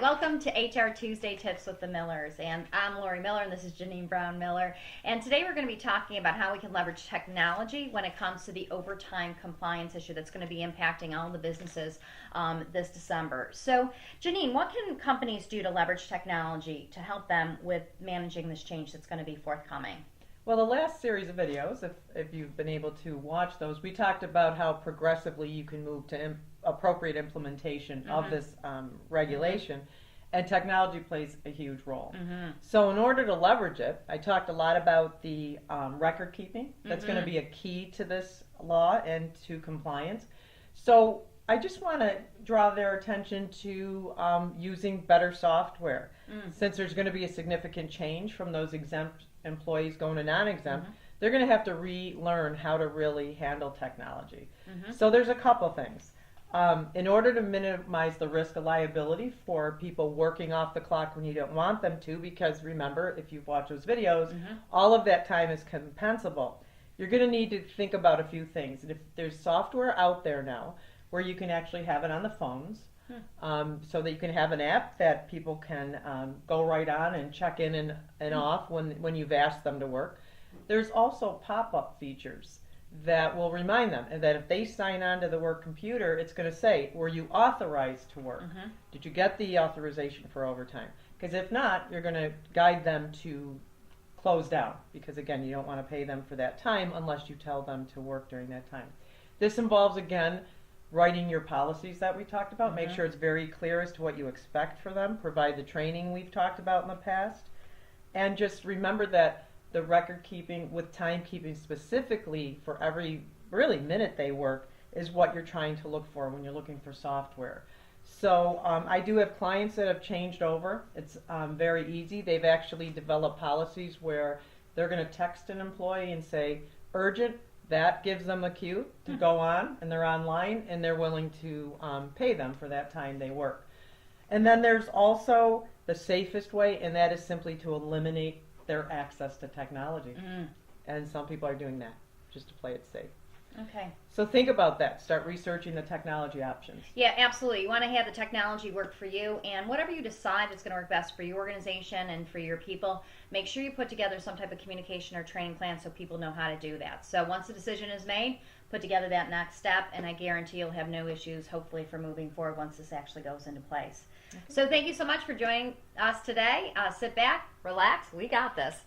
welcome to HR Tuesday Tips with the Millers, and I'm Lori Miller and this is Janine Brown Miller, and today we're going to be talking about how we can leverage technology when it comes to the overtime compliance issue that's going to be impacting all the businesses this December. So Janine, what can companies do to leverage technology to help them with managing this change that's going to be forthcoming? Well, the last series of videos, if you've been able to watch those, we talked about how progressively you can move to appropriate implementation of this regulation, and technology plays a huge role. So in order to leverage it, I talked a lot about the record keeping. That's going to be a key to this law and to compliance. So I just want to draw their attention to using better software. Since there's going to be a significant change from those exempt employees going to non-exempt, they're going to have to relearn how to really handle technology. So there's a couple things. In order to minimize the risk of liability for people working off the clock when you don't want them to, because remember, if you've watched those videos, all of that time is compensable. You're going to need to think about a few things. And if there's software out there now where you can actually have it on the phones, so that you can have an app that people can go right on and check in and off when you've asked them to work. There's also pop-up features that will remind them that if they sign on to the work computer, it's going to say, were you authorized to work? Did you get the authorization for overtime? Because if not, you're going to guide them to close down, because again, you don't want to pay them for that time unless you tell them to work during that time. This involves, again, writing your policies that we talked about. Make sure it's very clear as to what you expect for them. Provide the training we've talked about in the past. And just remember that the record keeping with timekeeping specifically for every really minute they work is what you're trying to look for when you're looking for software. So I do have clients that have changed over. It's very easy. They've actually developed policies where they're going to text an employee and say, urgent. That gives them a cue to go on, and they're online, and they're willing to pay them for that time they work. And then there's also the safest way, and that is simply to eliminate their access to technology. And some people are doing that just to play it safe. Okay. So think about that. Start researching the technology options. Yeah, absolutely. You want to have the technology work for you, and whatever you decide that's going to work best for your organization and for your people, make sure you put together some type of communication or training plan so people know how to do that. So once the decision is made, put together that next step, and I guarantee you'll have no issues, hopefully, for moving forward once this actually goes into place. So thank you so much for joining us today. Sit back, relax. We got this.